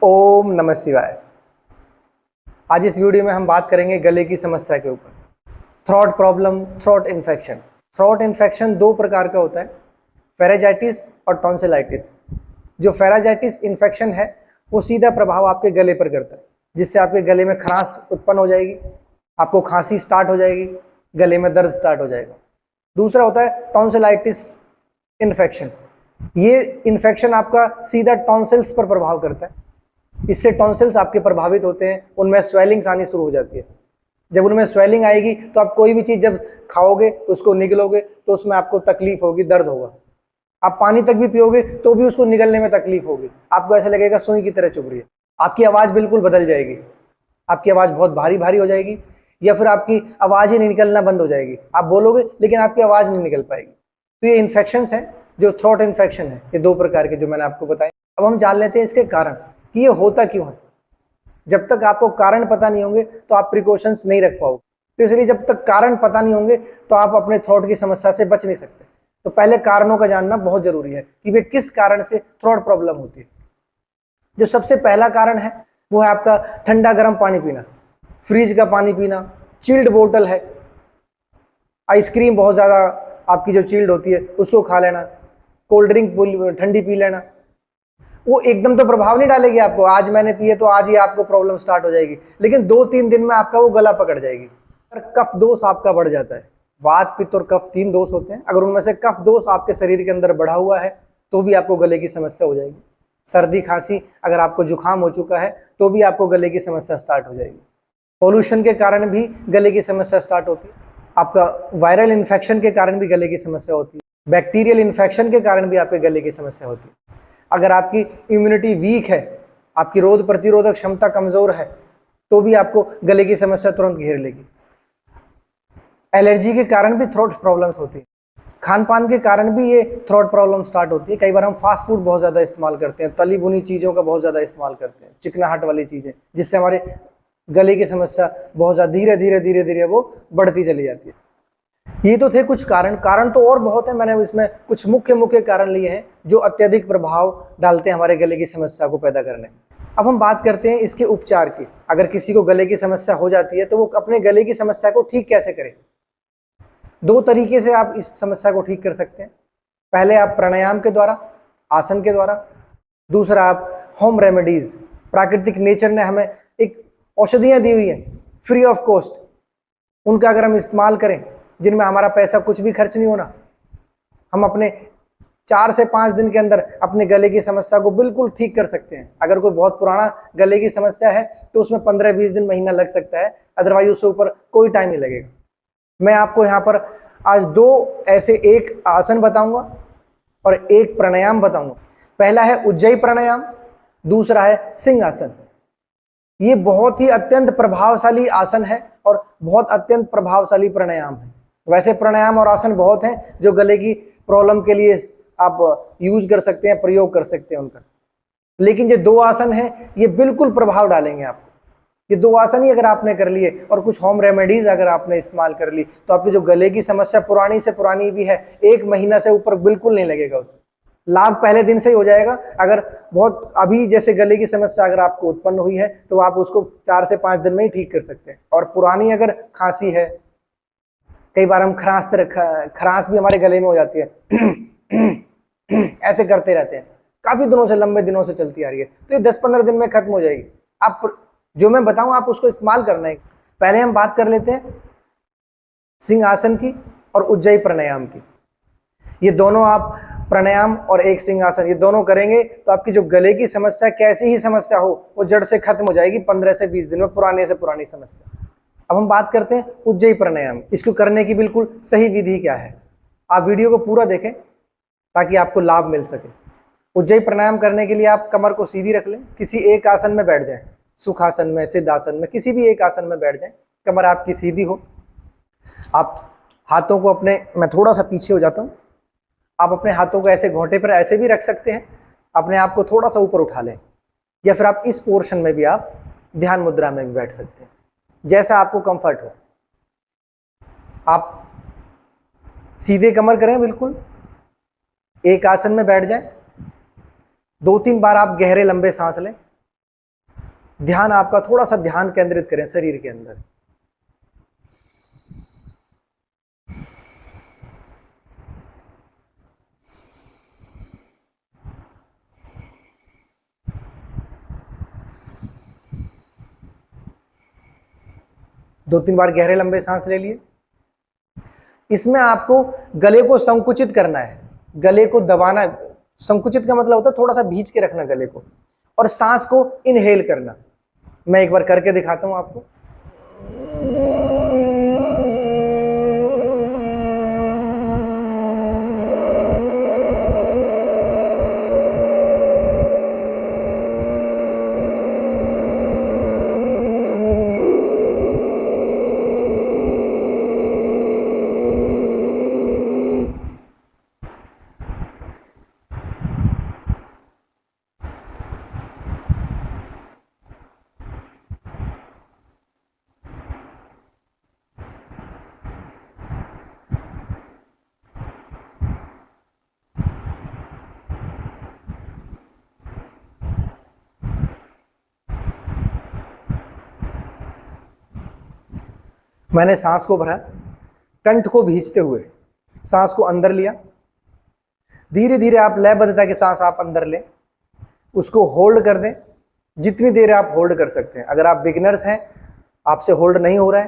ओम नमः शिवाय। आज इस वीडियो में हम बात करेंगे गले की समस्या के ऊपर। Throat problem, throat infection. Throat infection दो प्रकार का होता है, फेरेजाइटिस और टॉन्सिलाइटिस। जो फेरेजाइटिस इन्फेक्शन है वो सीधा प्रभाव आपके गले पर करता है, जिससे आपके गले में खराश उत्पन्न हो जाएगी, आपको खांसी स्टार्ट हो जाएगी, गले में दर्द स्टार्ट हो जाएगा। दूसरा होता है टॉन्सिलाइटिस इन्फेक्शन। ये इन्फेक्शन आपका सीधा टॉन्सिल्स पर प्रभाव करता है। इससे टॉन्सिल्स आपके प्रभावित होते हैं, उनमें स्वेलिंग्स आनी शुरू हो जाती है। जब उनमें स्वेलिंग आएगी तो आप कोई भी चीज जब खाओगे, उसको निगलोगे तो उसमें आपको तकलीफ होगी, दर्द होगा। आप पानी तक भी पियोगे तो भी उसको निगलने में तकलीफ होगी, आपको ऐसा लगेगा सुई की तरह चुभ रही है। आपकी आवाज बिल्कुल बदल जाएगी, आपकी आवाज बहुत भारी भारी हो जाएगी, या फिर आपकी आवाज ही नहीं निकलना बंद हो जाएगी। आप बोलोगे लेकिन आपकी आवाज नहीं निकल पाएगी। तो ये इन्फेक्शन है, जो थ्रोट इन्फेक्शन है, ये दो प्रकार के जो मैंने आपको बताए। अब हम जान लेते हैं इसके कारण कि ये होता क्यों है। जब तक आपको कारण पता नहीं होंगे तो आप प्रिकॉशंस नहीं रख पाओगे। तो इसलिए जब तक कारण पता नहीं होंगे तो आप अपने थ्रोट की समस्या से बच नहीं सकते। तो पहले कारणों का जानना बहुत जरूरी है कि वे किस कारण से थ्रोट प्रॉब्लम होती है। जो सबसे पहला कारण है वो है आपका ठंडा गर्म पानी पीना, फ्रिज का पानी पीना, चिल्ड बोतल है, आइसक्रीम बहुत ज्यादा आपकी जो चिल्ड होती है उसको खा लेना, कोल्ड ड्रिंक ठंडी पी लेना। वो एकदम तो प्रभाव नहीं डालेगी आपको, आज मैंने पिए तो आज ही आपको प्रॉब्लम स्टार्ट हो जाएगी, लेकिन 2-3 दिन में आपका वो गला पकड़ जाएगी। अगर कफ दोष आपका बढ़ जाता है, वात पित्त और कफ 3 दोष होते हैं, अगर उनमें से कफ दोष आपके शरीर के अंदर बढ़ा हुआ है तो भी आपको गले की समस्या हो जाएगी। सर्दी खांसी, अगर आपको जुकाम हो चुका है तो भी आपको गले की समस्या स्टार्ट हो जाएगी। पॉल्यूशन के कारण भी गले की समस्या स्टार्ट होती है। आपका वायरल इन्फेक्शन के कारण भी गले की समस्या होती है। बैक्टीरियल इन्फेक्शन के कारण भी आपके गले की समस्या होती है। अगर आपकी इम्यूनिटी वीक है, आपकी रोग प्रतिरोधक क्षमता कमजोर है, तो भी आपको गले की समस्या तुरंत घेर लेगी। एलर्जी के कारण भी थ्रोट प्रॉब्लम्स होती है। खान पान के कारण भी ये थ्रोट प्रॉब्लम स्टार्ट होती है। कई बार हम फास्ट फूड बहुत ज्यादा इस्तेमाल करते हैं, तली भुनी चीजों का बहुत ज्यादा इस्तेमाल करते हैं, चिकनाहट वाली चीजें, जिससे हमारे गले की समस्या बहुत ज्यादा धीरे धीरे धीरे धीरे वो बढ़ती चली जाती है। ये तो थे कुछ कारण। कारण तो और बहुत है, मैंने इसमें कुछ मुख्य मुख्य कारण लिए हैं जो अत्यधिक प्रभाव डालते हैं हमारे गले की समस्या को पैदा करने में। अब हम बात करते हैं इसके उपचार की। अगर किसी को गले की समस्या हो जाती है तो वो अपने गले की समस्या को ठीक कैसे करें। 2 तरीके से आप इस समस्या को ठीक कर सकते हैं। पहले आप प्राणायाम के द्वारा, आसन के द्वारा। दूसरा आप होम रेमेडीज, प्राकृतिक नेचर ने हमें एक औषधियां दी हुई है फ्री ऑफ कॉस्ट, उनका अगर हम इस्तेमाल करें, जिनमें हमारा पैसा कुछ भी खर्च नहीं होना, हम अपने 4 से 5 दिन के अंदर अपने गले की समस्या को बिल्कुल ठीक कर सकते हैं। अगर कोई बहुत पुराना गले की समस्या है तो उसमें 15-20 दिन, महीना लग सकता है, अदरवाइज उससे ऊपर कोई टाइम नहीं लगेगा। मैं आपको यहाँ पर आज 2 ऐसे, एक आसन बताऊंगा और एक प्राणायाम बताऊंगा। पहला है उज्जयी प्राणायाम, दूसरा है सिंहासन। ये बहुत ही अत्यंत प्रभावशाली आसन है और बहुत अत्यंत प्रभावशाली प्राणायाम है। वैसे प्राणायाम और आसन बहुत हैं जो गले की प्रॉब्लम के लिए आप यूज कर सकते हैं, प्रयोग कर सकते हैं उनका, लेकिन ये 2 आसन हैं, ये बिल्कुल प्रभाव डालेंगे आपको। ये 2 आसन ही अगर आपने कर लिए और कुछ होम रेमेडीज अगर आपने इस्तेमाल कर ली तो आपकी जो गले की समस्या पुरानी से पुरानी भी है, 1 महीना से ऊपर बिल्कुल नहीं लगेगा उसे। लाभ पहले दिन से ही हो जाएगा। अगर बहुत अभी जैसे गले की समस्या अगर आपको उत्पन्न हुई है तो आप उसको 4 से 5 दिन में ही ठीक कर सकते हैं। और पुरानी अगर खांसी है, कई बार हम खराश भी हमारे गले में हो जाती है ऐसे करते रहते हैं, काफी दिनों से, लंबे दिनों से चलती आ रही है, तो ये 10-15 दिन में खत्म हो जाएगी। आप जो मैं बताऊं आप उसको इस्तेमाल करना है। पहले हम बात कर लेते हैं सिंहासन की और उज्जयी प्राणायाम की। ये दोनों आप प्राणायाम और एक सिंहासन, ये दोनों करेंगे तो आपकी जो गले की समस्या, कैसी ही समस्या हो, वो जड़ से खत्म हो जाएगी 15 से 20 दिन में, पुराने से पुरानी समस्या। अब हम बात करते हैं उज्जयी प्राणायाम। इसको करने की बिल्कुल सही विधि क्या है, आप वीडियो को पूरा देखें ताकि आपको लाभ मिल सके। उज्जयी प्राणायाम करने के लिए आप कमर को सीधी रख लें, किसी एक आसन में बैठ जाएं, सुखासन में, सिद्धासन में, किसी भी एक आसन में बैठ जाएं, कमर आपकी सीधी हो। आप हाथों को अपने, मैं थोड़ा सा पीछे हो जाता हूँ, आप अपने हाथों को ऐसे घोंटे पर ऐसे भी रख सकते हैं, अपने आप को थोड़ा सा ऊपर उठा लें, या फिर आप इस पोर्शन में भी आप ध्यान मुद्रा में भी बैठ सकते हैं, जैसा आपको कंफर्ट हो। आप सीधे कमर करें, बिल्कुल एक आसन में बैठ जाएं। 2-3 बार आप गहरे लंबे सांस लें, ध्यान आपका, थोड़ा सा ध्यान केंद्रित करें शरीर के अंदर। दो तीन बार गहरे लंबे सांस ले लिए। इसमें आपको गले को संकुचित करना है, गले को दबाना। संकुचित का मतलब होता है थोड़ा सा भींच के रखना गले को, और सांस को इनहेल करना। मैं एक बार करके दिखाता हूं आपको। मैंने सांस को भरा, कंठ को भींचते हुए सांस को अंदर लिया। धीरे धीरे आप लयबद्धता के सांस आप अंदर लें, उसको होल्ड कर दें जितनी देर आप होल्ड कर सकते हैं। अगर आप बिगिनर्स हैं, आपसे होल्ड नहीं हो रहा है,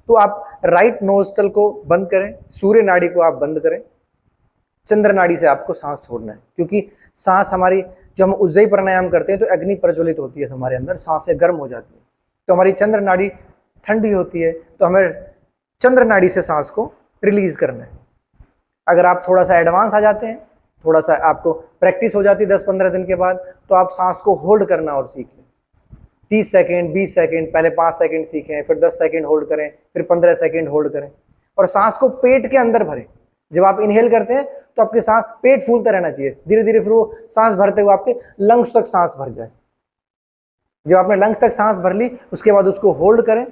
तो आप राइट नोस्ट्रल को बंद करें, सूर्य नाड़ी को आप बंद करें, चंद्र नाड़ी से आपको सांस छोड़ना है। क्योंकि सांस हमारी, जब हम उज्जयी प्राणायाम करते हैं तो अग्नि प्रज्वलित होती है हमारे अंदर, सांसें गर्म हो जाती है, तो हमारी चंद्र नाड़ी ठंडी होती है, तो हमें चंद्र नाड़ी से सांस को रिलीज करना है। अगर आप थोड़ा सा एडवांस आ जाते हैं, थोड़ा सा आपको प्रैक्टिस हो जाती है 10-15 दिन के बाद, तो आप सांस को होल्ड करना और सीख लें। 30 सेकेंड, 20 सेकेंड, पहले 5 सेकेंड सीखें, फिर 10 सेकेंड होल्ड करें, फिर 15 सेकेंड होल्ड करें, और सांस को पेट के अंदर भरें। जब आप इनहेल करते हैं तो आपके सांस पेट फूलता रहना चाहिए, धीरे धीरे फिर वो सांस भरते हुए आपके लंग्स तक सांस भर जाए। जब आपने लंग्स तक सांस भर ली, उसके बाद उसको होल्ड करें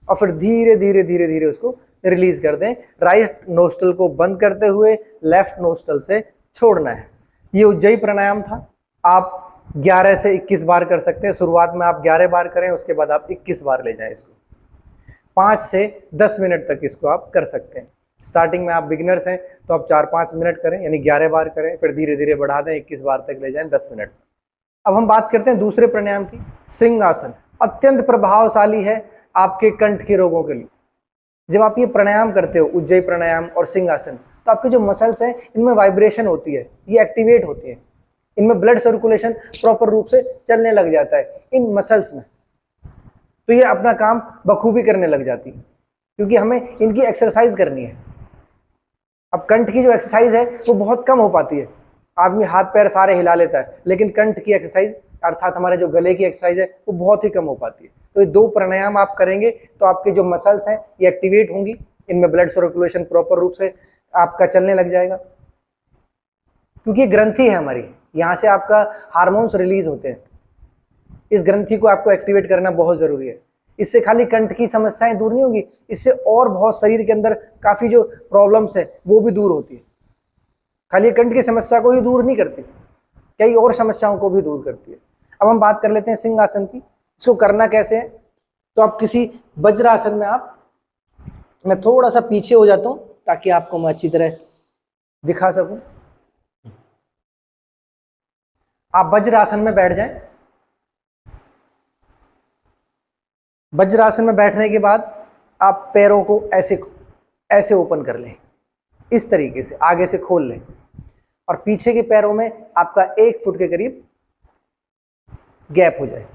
और फिर धीरे धीरे धीरे धीरे उसको रिलीज कर दें। राइट नोस्ट्रल को बंद करते हुए लेफ्ट नोस्ट्रल से छोड़ना है। ये उज्जयी प्राणायाम था। आप 11 से 21 बार कर सकते हैं। शुरुआत में आप 11 बार करें, उसके बाद आप 21 बार ले जाएं इसको। 5 से 10 मिनट तक इसको आप कर सकते हैं। स्टार्टिंग में आप बिगिनर्स हैं तो आप 4-5 मिनट करें, यानी 11 बार करें, फिर धीरे धीरे बढ़ा दें, 21 बार तक ले जाएं 10 मिनट। अब हम बात करते हैं दूसरे प्राणायाम की, सिंहासन। अत्यंत प्रभावशाली है आपके कंठ के रोगों के लिए। जब आप ये प्राणायाम करते हो, उज्जयी प्राणायाम और सिंहासन, तो आपके जो मसल्स हैं इनमें वाइब्रेशन होती है, ये एक्टिवेट होती है, इनमें ब्लड सर्कुलेशन प्रॉपर रूप से चलने लग जाता है इन मसल्स में, तो ये अपना काम बखूबी करने लग जाती है, क्योंकि हमें इनकी एक्सरसाइज करनी है। अब कंठ की जो एक्सरसाइज है वो बहुत कम हो पाती है, आदमी हाथ पैर सारे हिला लेता है, लेकिन कंठ की एक्सरसाइज अर्थात हमारे जो गले की एक्सरसाइज है वो बहुत ही कम हो पाती है। तो ये 2 प्राणायाम आप करेंगे तो आपके जो मसल्स हैं ये एक्टिवेट होंगी, इनमें ब्लड सर्कुलेशन प्रॉपर रूप से आपका चलने लग जाएगा, क्योंकि ग्रंथि है हमारी, यहाँ से आपका हार्मोन्स रिलीज होते हैं। इस ग्रंथि को आपको एक्टिवेट करना बहुत जरूरी है। इससे खाली कंठ की समस्याएं दूर नहीं होगी, इससे और बहुत शरीर के अंदर काफी जो प्रॉब्लम्स है वो भी दूर होती है। खाली कंठ की समस्या को ही दूर नहीं करती, कई और समस्याओं को भी दूर करती है। अब हम बात कर लेते हैं सिंहासन की। इसको करना कैसे है, तो आप किसी वज्रासन में मैं थोड़ा सा पीछे हो जाता हूं ताकि आपको मैं अच्छी तरह दिखा सकूं। आप वज्रासन में बैठ जाएं। वज्रासन में बैठने के बाद आप पैरों को ऐसे ऐसे ओपन कर लें, इस तरीके से आगे से खोल लें, और पीछे के पैरों में आपका 1 फुट के करीब गैप हो जाए।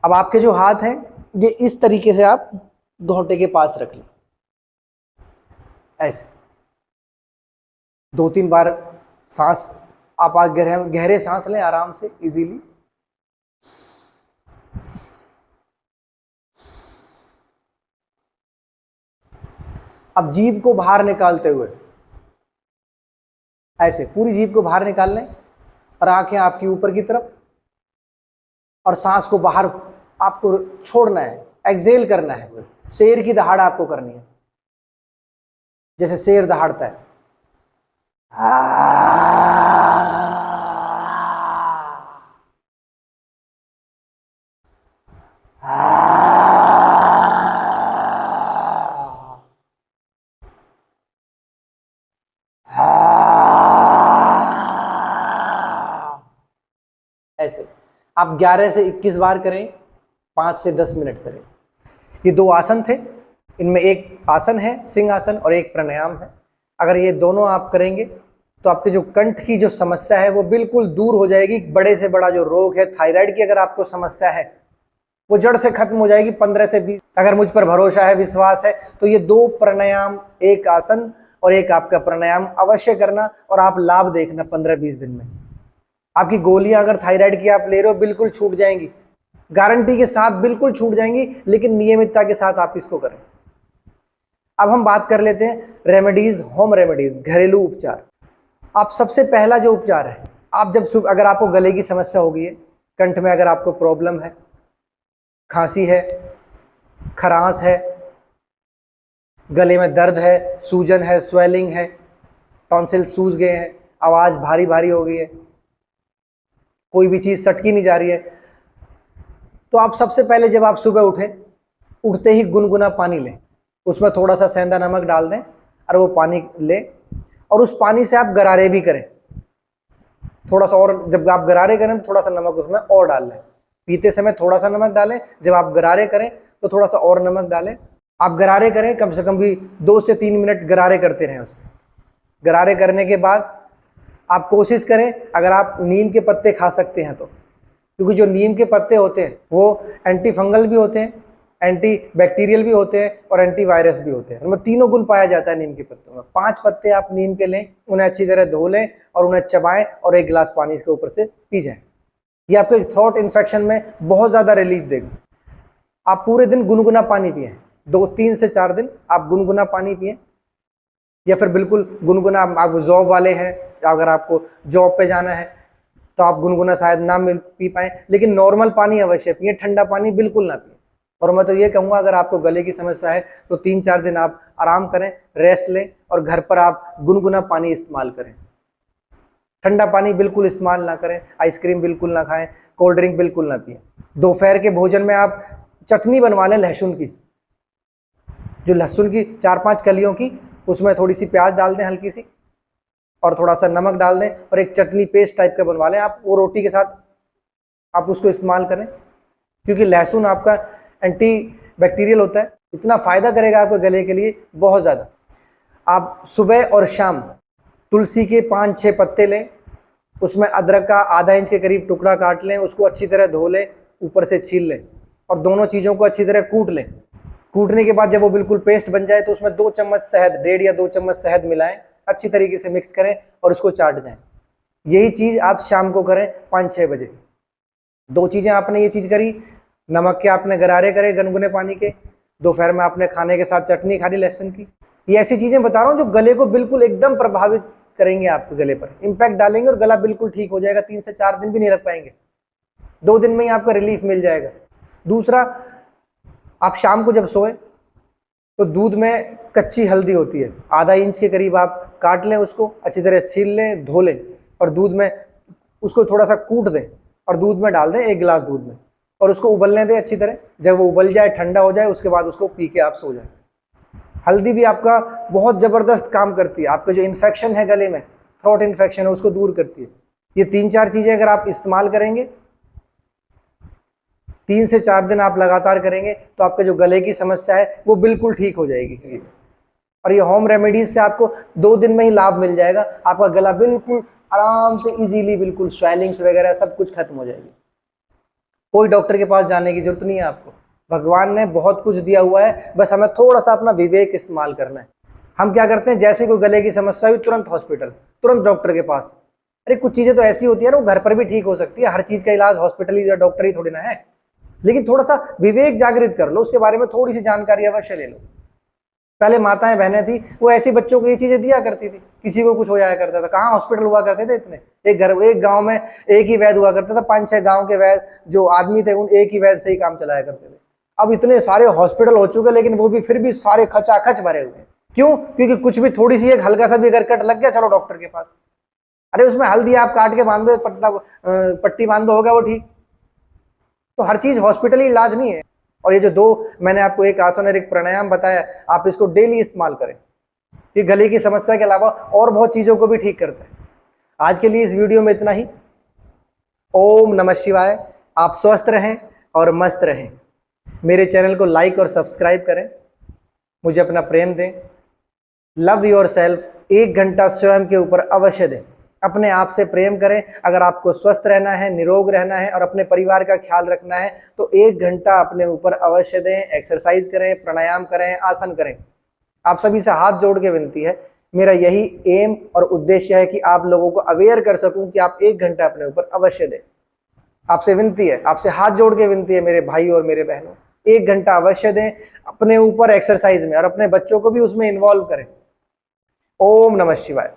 अब आपके जो हाथ हैं ये इस तरीके से आप घोंटे के पास रख लें, ऐसे 2-3 बार सांस आप गहरे सांस लें आराम से, इजीली। अब जीभ को बाहर निकालते हुए ऐसे पूरी जीभ को बाहर निकाल लें, और आंखें आपकी ऊपर की तरफ, और सांस को बाहर आपको छोड़ना है, एक्सेल करना है। शेर की दहाड़ आपको करनी है, जैसे शेर दहाड़ता है। ऐसे आप 11 से 21 बार करें, 5 से 10 मिनट करें। ये 2 आसन थे, इनमें एक आसन है सिंह आसन और एक प्राणायाम है। अगर ये दोनों आप करेंगे तो आपके जो कंठ की जो समस्या है वो बिल्कुल दूर हो जाएगी। बड़े से बड़ा जो रोग है थायराइड की, अगर आपको समस्या है वो जड़ से खत्म हो जाएगी 15 से 20। अगर मुझ पर भरोसा है, विश्वास है, तो ये 2 प्राणायाम, एक आसन और एक आपका प्राणायाम अवश्य करना और आप लाभ देखना 15-20 दिन में। आपकी गोलियां अगर थायराइड की आप ले रहे हो बिल्कुल छूट जाएंगी, गारंटी के साथ बिल्कुल छूट जाएंगी, लेकिन नियमितता के साथ आप इसको करें। अब हम बात कर लेते हैं रेमेडीज, होम रेमेडीज, घरेलू उपचार। आप सबसे पहला जो उपचार है, आप जब अगर आपको गले की समस्या हो गई है, कंठ में अगर आपको प्रॉब्लम है, खांसी है, खरांस है, गले में दर्द है, सूजन है, स्वेलिंग है, टॉन्सिल सूज गए हैं, आवाज भारी भारी हो गई है, कोई भी चीज सटकी नहीं जा रही है, तो आप सबसे पहले जब आप सुबह उठें, उठते ही गुनगुना पानी लें, उसमें थोड़ा सा सेंधा नमक डाल दें और वो पानी लें और उस पानी से आप गरारे भी करें। थोड़ा सा और, जब आप गरारे करें तो थोड़ा सा नमक उसमें और डाल लें। पीते समय थोड़ा सा नमक डालें, जब आप गरारे करें तो थोड़ा सा और नमक डालें। आप गरारे करें, कम से कम भी 2 से 3 मिनट गरारे करते रहें। उससे गरारे करने के बाद आप कोशिश करें, अगर आप नीम के पत्ते खा सकते हैं तो, क्योंकि जो नीम के पत्ते होते हैं वो एंटी फंगल भी होते हैं, एंटी बैक्टीरियल भी होते हैं और एंटीवायरस भी होते हैं। उनमें तीनों गुण पाया जाता है नीम के पत्तों में। 5 पत्ते आप नीम के लें, उन्हें अच्छी तरह धो लें और उन्हें चबाएं और 1 गिलास पानी इसके ऊपर से पी जाएं। ये आपके थ्रोट इन्फेक्शन में बहुत ज्यादा रिलीफ देगा। आप पूरे दिन गुनगुना पानी पिए, 3 से 4 दिन आप गुनगुना पानी पिए, या फिर बिल्कुल गुनगुना, आप जॉब वाले हैं, अगर आपको जॉब पे जाना है तो आप गुनगुना शायद ना पी पाए, लेकिन नॉर्मल पानी अवश्य पिए, ठंडा पानी बिल्कुल ना पिए। और मैं तो ये कहूंगा, अगर आपको गले की समस्या है तो 3-4 दिन आप आराम करें, रेस्ट लें और घर पर आप गुनगुना पानी इस्तेमाल करें। ठंडा पानी बिल्कुल इस्तेमाल ना करें, आइसक्रीम बिल्कुल ना खाएं, कोल्ड ड्रिंक बिल्कुल ना पिए। दोपहर के भोजन में आप चटनी बनवा लें लहसुन की, जो लहसुन की 4-5 कलियों की, उसमें थोड़ी सी प्याज डाल दें हल्की सी और थोड़ा सा नमक डाल दें और एक चटनी पेस्ट टाइप का बनवा लें आप, वो रोटी के साथ आप उसको इस्तेमाल करें, क्योंकि लहसुन आपका एंटी बैक्टीरियल होता है, इतना फायदा करेगा आपके गले के लिए बहुत ज्यादा। आप सुबह और शाम तुलसी के 5-6 पत्ते लें, उसमें अदरक का आधा इंच के करीब टुकड़ा काट लें, उसको अच्छी तरह धो लें, ऊपर से छील लें और दोनों चीजों को अच्छी तरह कूट लें। कूटने के बाद जब वो बिल्कुल पेस्ट बन जाए तो उसमें 2 चम्मच शहद, 1.5 या 2 चम्मच शहद मिलाएं, अच्छी तरीके से मिक्स करें और उसको चाट जाएं। यही चीज आप शाम को करें 5-6 बजे। 2 चीजें आपने ये चीज करी, नमक के आपने गरारे करे गुनगुने पानी के, दोपहर में आपने खाने के साथ चटनी खा ली लहसुन की। ये ऐसी चीजें बता रहा हूँ जो गले को बिल्कुल एकदम प्रभावित करेंगे, आपके गले पर इंपैक्ट डालेंगे और गला बिल्कुल ठीक हो जाएगा। 3 से 4 दिन भी नहीं लग पाएंगे, 2 दिन में ही आपका रिलीफ मिल जाएगा। दूसरा, आप शाम को जब सोए तो दूध में कच्ची हल्दी होती है, आधा इंच के करीब आप काट लें, उसको अच्छी तरह छील लें, धो लें और दूध में उसको थोड़ा सा कूट दें और दूध में डाल दें, 1 गिलास दूध में, और उसको उबलने दें अच्छी तरह। जब वो उबल जाए, ठंडा हो जाए, उसके बाद उसको पी के आप सो जाए। हल्दी भी आपका बहुत जबरदस्त काम करती है, आपका जो इन्फेक्शन है गले में, थ्रोट इन्फेक्शन है, उसको दूर करती है। ये 3-4 चीजें अगर आप इस्तेमाल करेंगे, 3 से 4 दिन आप लगातार करेंगे तो आपके जो गले की समस्या है वो बिल्कुल ठीक हो जाएगी। और ये होम रेमेडीज से आपको 2 दिन में ही लाभ मिल जाएगा, आपका गला बिल्कुल आराम से इजीली, बिल्कुल स्वेलिंग्स वगैरह सब कुछ खत्म हो जाएगी। कोई डॉक्टर के पास जाने की जरूरत नहीं है आपको, भगवान ने बहुत कुछ दिया हुआ है, बस हमें थोड़ा सा अपना विवेक इस्तेमाल करना है। हम क्या करते हैं, जैसे कोई गले की समस्या हुई तुरंत हॉस्पिटल, तुरंत डॉक्टर के पास। अरे कुछ चीजें तो ऐसी होती है ना, वो घर पर भी ठीक हो सकती है, हर चीज का इलाज हॉस्पिटल ही या डॉक्टर ही थोड़ी ना है। लेकिन थोड़ा सा विवेक जागृत कर लो, उसके बारे में थोड़ी सी जानकारी अवश्य ले लो। पहले माताएं बहनें थी, वो ऐसी बच्चों को ये चीजें दिया करती थी, किसी को कुछ हो जाया करता था, कहाँ हॉस्पिटल हुआ करते थे इतने। एक गांव में एक ही वैद्य हुआ करता था, 5-6 गांव के वैद्य जो आदमी थे उन एक ही वैद्य से ही काम चलाया करते थे। अब इतने सारे हॉस्पिटल हो चुके, लेकिन वो भी फिर भी सारे खचाखच भरे हुए हैं। क्यों? क्योंकि कुछ भी, थोड़ी सी एक हल्का सा भी अगर कट लग गया, चलो डॉक्टर के पास। अरे उसमें हल्दी आप काट के बांध दो, पट्टी बांध दो, होगा वो ठीक। तो हर चीज हॉस्पिटल ही इलाज नहीं है। और ये जो दो मैंने आपको एक आसन और एक प्राणायाम बताया, आप इसको डेली इस्तेमाल करें। ये गले की समस्या के अलावा और बहुत चीजों को भी ठीक करता है। आज के लिए इस वीडियो में इतना ही। ओम नमः शिवाय। आप स्वस्थ रहें और मस्त रहें। मेरे चैनल को लाइक और सब्सक्राइब करें, मुझे अपना प्रेम दें। Love your self. 1 घंटा स्वयं के ऊपर अवश्य दें। अपने आप से प्रेम करें। अगर आपको स्वस्थ रहना है, निरोग रहना है और अपने परिवार का ख्याल रखना है तो 1 घंटा अपने ऊपर अवश्य दें। एक्सरसाइज करें, प्राणायाम करें, आसन करें। आप सभी से हाथ जोड़ के विनती है, मेरा यही एम और उद्देश्य है कि आप लोगों को अवेयर कर सकूं कि आप 1 घंटा अपने ऊपर अवश्य दें। आपसे विनती है, आपसे हाथ जोड़ के विनती है मेरे भाई और मेरे बहनों, 1 घंटा अवश्य दें अपने ऊपर एक्सरसाइज में और अपने बच्चों को भी उसमें इन्वॉल्व करें। ओम नमः शिवाय।